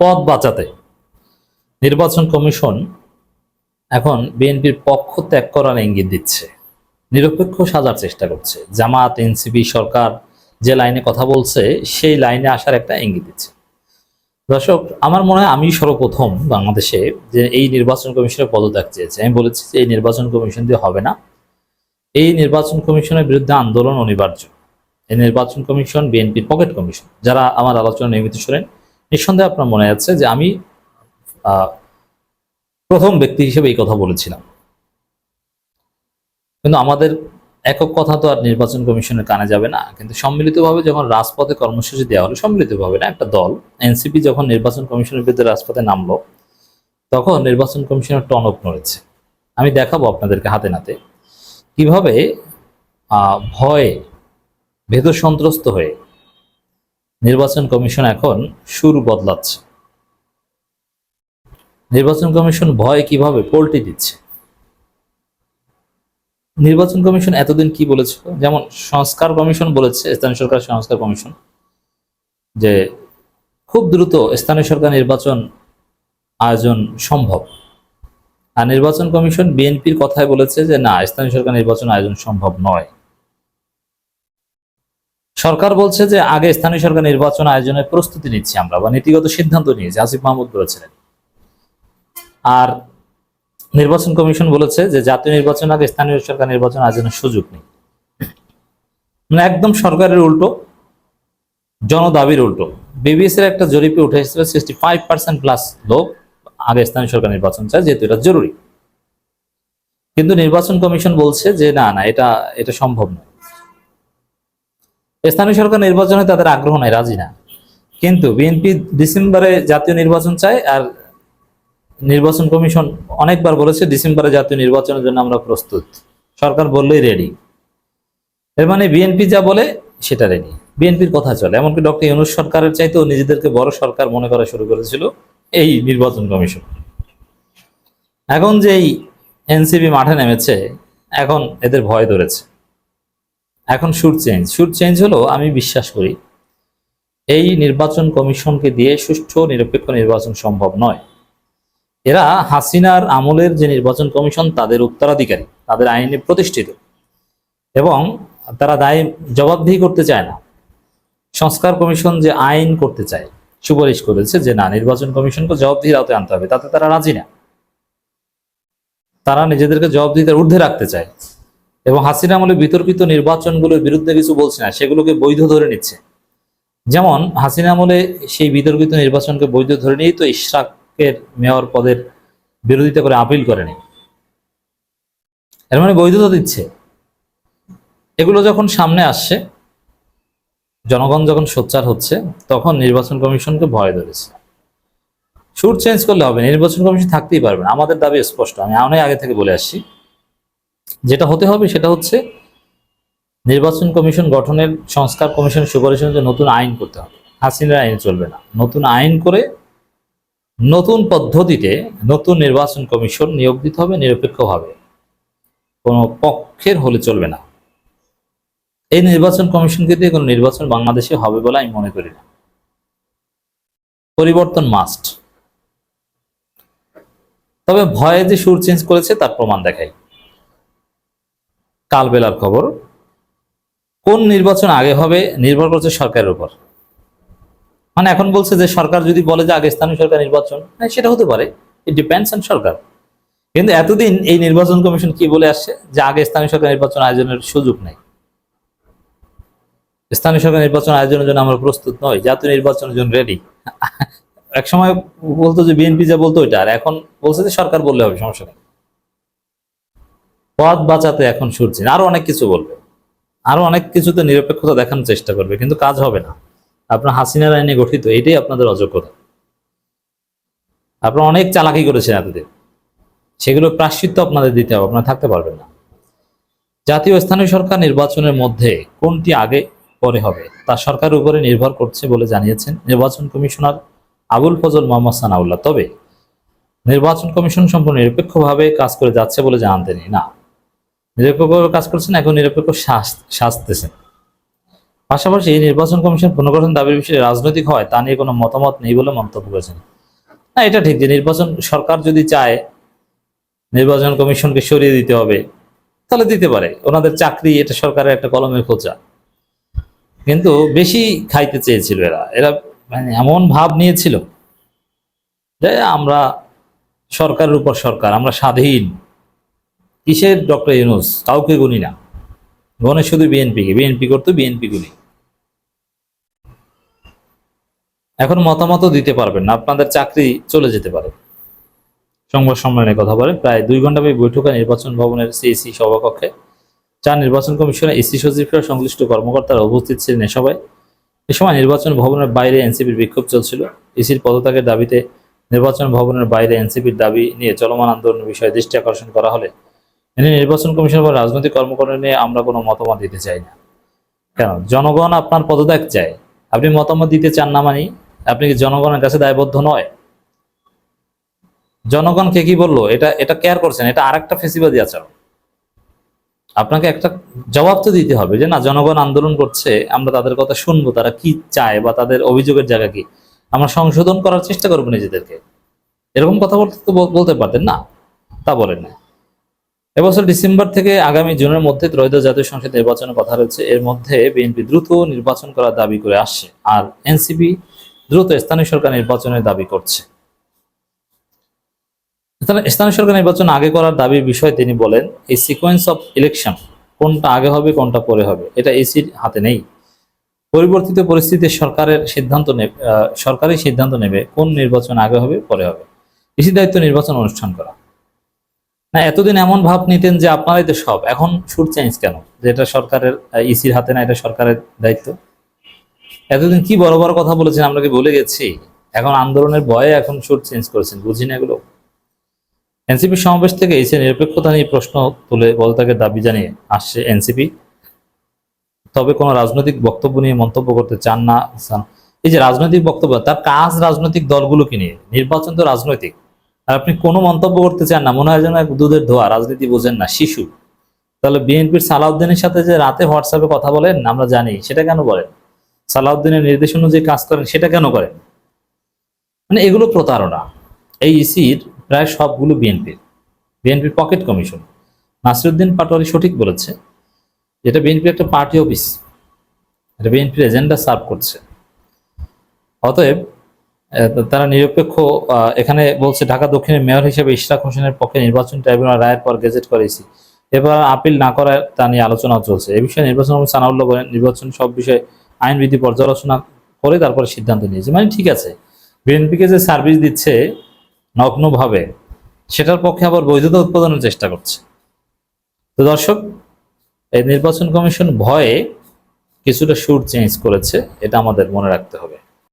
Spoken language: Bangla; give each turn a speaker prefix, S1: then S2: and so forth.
S1: পদ বাঁচাতে নির্বাচন কমিশন এখন বিএনপির পক্ষ ত্যাগ করার ইঙ্গিত দিচ্ছে, নিরপেক্ষ সাজার চেষ্টা করছে। জামাত, এনসিপি, সরকার যে লাইনে কথা বলছে সেই লাইনে আসার একটা ইঙ্গিত দিচ্ছে। দর্শক, আমার মনে হয় আমি সর্বপ্রথম বাংলাদেশে যে এই নির্বাচন কমিশনের পদত্যাগ চেয়েছে। আমি বলেছি যে এই নির্বাচন কমিশন দিয়ে হবে না, এই নির্বাচন কমিশনের বিরুদ্ধে আন্দোলন অনিবার্য। এই নির্বাচন কমিশন বিএনপির পকেট কমিশন। যারা আমার আলোচনা নিয়মিত শোনেন, নিঃসন্দেহে আপনার মনে আছে যে আমি প্রথম ব্যক্তি হিসেবে এই কথা বলেছিলাম। কিন্তু আমাদের একক কথা তো আর নির্বাচন কমিশনের কানে যাবে না। কিন্তু সম্মিলিতভাবে যখন রাজপথে কর্মসূচি দেওয়া হলো, সম্মিলিতভাবে না, একটা দল এনসিপি যখন নির্বাচন কমিশনের বিরুদ্ধে রাজপথে নামলো, তখন নির্বাচন কমিশনের টনক নড়েছে। আমি দেখাবো আপনাদেরকে হাতে নাতে কিভাবে ভয়ে ভেতর সন্ত্রস্ত হয়ে নির্বাচন কমিশন এখন সুর বদলাচ্ছে। নির্বাচন কমিশন ভয় কিভাবে পোল্টি দিচ্ছে। নির্বাচন কমিশন এতদিন কি বলেছিল, যেমন সংস্কার কমিশন বলেছে, স্থানীয় সরকার সংস্কার কমিশন, যে খুব দ্রুত স্থানীয় সরকার নির্বাচন আয়োজন সম্ভব। আর নির্বাচন কমিশন বিএনপির কথায় বলেছে যে না, স্থানীয় সরকার নির্বাচন আয়োজন সম্ভব নয়। সরকার বলছে যে আগে স্থানীয় সরকার নির্বাচন আয়োজনের প্রস্তুতি নিচ্ছি আমরা, বা নীতিগত সিদ্ধান্ত নিয়েছি, আসিফ মাহমুদ বলেছিলেন। আর নির্বাচন কমিশন বলেছে যে জাতীয় নির্বাচন আগে স্থানীয় সরকার নির্বাচন আয়োজনের সুযোগ নেই। মানে একদম সরকারের উল্টো, জনদাবির উল্টো। বিবিএস এর একটা জরিপে উঠে এসেছিল 65% প্লাস লোক আগে স্থানীয় সরকার নির্বাচন চায়, যেহেতু এটা জরুরি। কিন্তু নির্বাচন কমিশন বলছে যে না না, এটা সম্ভব নয়। স্থানীয় সরকার নির্বাচনে তাদের আগ্রহ নাই, রাজি না। কিন্তু বিএনপি ডিসেম্বরে জাতীয় নির্বাচন চায়, আর নির্বাচন কমিশন অনেকবার বলেছে ডিসেম্বরে জাতীয় নির্বাচনের জন্য আমরা প্রস্তুত। সরকার বললেই রেডি। এর মানে বিএনপি যা বলে সেটা রেডি, বিএনপির কথা চলে। এমনকি ডক্টর ইউনূস সরকারের চাইতেও নিজেদেরকে বড় সরকার মনে করা শুরু করেছিল এই নির্বাচন কমিশন। এখন যে এনসিপি মাঠে নেমেছে, এখন এদের ভয় ধরেছে। এখন সুর চেঞ্জ হলো। আমি বিশ্বাস করি এই নির্বাচন কমিশনকে দিয়ে সুষ্ঠু নিরপেক্ষ নির্বাচন সম্ভব নয়। এরা হাসিনার আমলের যে নির্বাচন কমিশন, তাদের উত্তরাধিকারী, তাদের আইনে প্রতিষ্ঠিত, এবং তারা দায় জবাবদিহি করতে চায় না। সংস্কার কমিশন যে আইন করতে চায়, সুপারিশ করেছে যে না, নির্বাচন কমিশনকে জবাবদিহির আওতায় আনতে হবে, তাতে তারা রাজি না। তারা নিজেদেরকে জবাবদিহিতার ঊর্ধ্বে রাখতে চায়, এবং হাসিনা আমলে বিতর্কিত নির্বাচনগুলোর বিরুদ্ধে কিছু বলছে না, সেগুলোকে বৈধ ধরে নিচ্ছে। যেমন হাসিনা আমলে সেই বিতর্কিত নির্বাচনকে বৈধ ধরে নিয়েই তো ইশরাকের মেয়র পদের বিরোধিতা করে আপিল করেনি। এর মানে বৈধতা দিচ্ছে। এগুলো যখন সামনে আসছে, জনগণ যখন সোচ্চার হচ্ছে, তখন নির্বাচন কমিশনকে ভয় ধরেছে। সুর চেঞ্জ করলে হবে, নির্বাচন কমিশন থাকতেই পারবে না। আমাদের দাবি স্পষ্ট, আমি অনেক আগে থেকে বলে আসছি। যেটা হতে হবে সেটা হচ্ছে নির্বাচন কমিশন গঠনের, সংস্কার কমিশনের সুপারিশ অনুযায়ী নতুন আইন করতে হবে। হাসিনার আইন চলবে না, নতুন আইন করে নতুন পদ্ধতিতে নতুন নির্বাচন কমিশন নিয়োগ দিতে হবে, নিরপেক্ষভাবে, কোনো পক্ষের হলে চলবে না। এই নির্বাচন কমিশনকে দিয়ে কোনো নির্বাচন বাংলাদেশে হবে বলে আমি মনে করি না। পরিবর্তন মাস্ট। তবে ভয়ে যে সুর চেঞ্জ করেছে তার প্রমাণ দেখাই। কালবেলার খবর, কোন নির্বাচন আগে হবে নির্ভর করছে সরকারের উপর। মানে এখন বলছে যে সরকার যদি বলে যে আগে স্থানীয় সরকার নির্বাচন, হ্যাঁ সেটা হতে পারে, ইট ডিপেন্ডস অন সরকার। কিন্তু এতদিন এই নির্বাচন কমিশন কি বলে আসছে, যে আগে স্থানীয় সরকার নির্বাচন আয়োজনের সুযোগ নেই, স্থানীয় সরকার নির্বাচন আয়োজনের জন্য আমরা প্রস্তুত নই, জাতীয় নির্বাচনের জন্য রেডি। এক সময় বলতো যে বিএনপি যা বলতো ওইটা, আর এখন বলছে যে সরকার বললে হবে, সমস্যা নেই। পথ বাঁচাতে এখন সুরছি, আরো অনেক কিছু বলবে, আরো অনেক কিছুতে নিরপেক্ষতা দেখানোর চেষ্টা করবে, কিন্তু কাজ হবে না। আপনার হাসিনার আইনে গঠিত, এটাই আপনাদের অযোগ্যতা। আপনারা অনেক চালাকি করেছেন এতদিন, সেগুলো প্রায়শ্চিত্ত আপনাদের দিতে হবে, আপনারা থাকতে পারবেন না। জাতীয় স্থানীয় সরকার নির্বাচনের মধ্যে কোনটি আগে পরে হবে তা সরকারের উপরে নির্ভর করছে বলে জানিয়েছেন নির্বাচন কমিশনার আবুল ফজল মোহাম্মদ সানাউল্লাহ। তবে নির্বাচন কমিশন সম্পূর্ণ নিরপেক্ষভাবে কাজ করে যাচ্ছে বলে জানান তিনি। না, নিরপেক্ষভাবে কাজ করছেন, এখন নিরপেক্ষ সাজতেছেন। পাশাপাশি নির্বাচন কমিশন পুনর্গঠন দাবির বিষয়ে রাজনৈতিক হয় তা নিয়ে কোনো মতামত নেই বলে মন্তব্য করেছেন। না, এটা ঠিক যে নির্বাচন সরকার যদি চায় নির্বাচন কমিশনকে সরিয়ে দিতে হবে তাহলে দিতে পারে, ওনাদের চাকরি, এটা সরকারের একটা কলমের খোঁচা। কিন্তু বেশি খাইতে চেয়েছিল এরা এরা মানে এমন ভাব নিয়েছিল যে আমরা সরকারের উপর সরকার, আমরা স্বাধীন। কিসের ডক্টর ইউনূস? কাউকে গুনি না, গণে শুধু বিএনপিকে, বিএনপি করতো বিএনপি গুলি। এখন মতামতও দিতে পারবেন না, আপনাদের চাকরি চলে যেতে পারে। সংবাদ সম্মেলনে কথা বলেন প্রায় 2 ঘন্টাব্যাপী বৈঠকে নির্বাচন ভবনের সিইসি সভাকক্ষে নির্বাচন কমিশনের ইসি সচিবরা সংশ্লিষ্ট কর্মকর্তারা উপস্থিত ছিলেন। এ সময় নির্বাচন ভবনের বাইরে এনসিপির বিক্ষোভ চলছিল। ইসির পদত্যাগের দাবিতে নির্বাচন ভবনের বাইরে এনসিপির দাবি নিয়ে চলমান আন্দোলনের বিষয়ে দৃষ্টি আকর্ষণ করা হলে এনে নির্বাচন কমিশন বা রাজনৈতিক কর্মকর্তা নিয়ে আমরা কোনো মতামত দিতে চাই না। কেন? জনগণ আপনার পদত্যাগ চায়, আপনি মতামত দিতে চান না, মানে আপনি কি জনগণের কাছে দায়বদ্ধ নয়? জনগণকে কি বললো এটা এটা কেয়ার করছেন? এটা আরেকটা ফেসিবাদী আচরণ। আপনাকে একটা জবাব তো দিতে হবে যে না, জনগণ আন্দোলন করছে, আমরা তাদের কথা শুনবো, তারা কি চায় বা তাদের অভিযোগের জায়গা কি, আমরা সংশোধন করার চেষ্টা করবো নিজেদেরকে। এরকম কথা বলতে পারতেন না, তা বলেন না। এবছর ডিসেম্বর থেকে আগামী জুনের মধ্যে ত্রয়োদশ জাতীয় সংসদ নির্বাচনের কথা রয়েছে। এর মধ্যে বিএনপি দ্রুত নির্বাচন করার দাবি করে আসছে, আর এনসিপি দ্রুত স্থানীয় সরকার নির্বাচনের দাবি করছে। স্থানীয় সরকার নির্বাচন আগে করার দাবির বিষয়ে তিনি বলেন, এই সিকোয়েন্স অফ ইলেকশন, কোনটা আগে হবে কোনটা পরে হবে, এটা ইসির হাতে নেই। পরিবর্তিত পরিস্থিতিতে সরকারই সিদ্ধান্ত নেবে কোন নির্বাচন আগে হবে পরে হবে। ইসির দায়িত্ব নির্বাচন অনুষ্ঠান করা। না, এতদিন এমন ভাব নিতেন যে আপনারাই তো সব, এখন সুর চেঞ্জ কেন যে এটা সরকারের, ইসির হাতে না, এটা সরকারের দায়িত্ব? এতদিন কি বড় বড় কথা বলেছেন, আমরা কি ভুলে গেছি? এখন আন্দোলনের ভয়ে এখন সুর চেঞ্জ করেছেন, বুঝি না এগুলো? এনসিপি সমাবেশ থেকে এসে নিরপেক্ষতা নিয়ে প্রশ্ন তুলে পদত্যাগের দাবি জানিয়ে আসছে এনসিপি, তবে কোনো রাজনৈতিক বক্তব্য নিয়ে মন্তব্য করতে চান না। এই যে রাজনৈতিক বক্তব্য, তার কাজ রাজনৈতিক দলগুলোকে নিয়ে, নির্বাচন তো রাজনৈতিক, আর আপনি কোনো মন্তব্য করতে চান না, মনে হয় যেন এক দুধের ধোয়া, রাজনীতি বোঝেন না, শিশু। তাহলে বিএনপির সালাউদ্দিনের সাথে যে রাতে হোয়াটসঅ্যাপে কথা বলেন আমরা জানি, সেটা কেন বলেন? সালাউদ্দিনের নির্দেশ অনুযায়ী কাজ করেন, সেটা কেন করেন? মানে এগুলো প্রতারণা। এই ইসির প্রায় সবগুলো বিএনপির পকেট কমিশন। নাসিরউদ্দিন পাটোয়ারি সঠিক বলেছে, এটা বিএনপির একটা পার্টি অফিস, এটা বিএনপির এজেন্ডা সার্ভ করছে। অতএব তারা নিরপেক্ষ। এখানে বলছে ঢাকা দক্ষিণের মেয়র হিসেবে ইশরাক হোসেনের পক্ষে নির্বাচন ট্রাইব্যুনাল রায়ের পর গেজেট করেছি, এবার আপিল না করার তা নিয়ে আলোচনা চলছে। এ বিষয়ে নির্বাচন কমিশন সানাউল্লাহ বলেন, নির্বাচন সব বিষয়ে আইনবিধি পর্যালোচনা করে তারপরে সিদ্ধান্ত নিয়েছে। মানে ঠিক আছে, বিএনপিকে যে সার্ভিস দিচ্ছে নগ্নভাবে, সেটার পক্ষে আবার বৈধতা উৎপাদনের চেষ্টা করছে। তো দর্শক, এই নির্বাচন কমিশন ভয়ে কিছুটা সুর চেঞ্জ করেছে, এটা আমাদের মনে রাখতে হবে।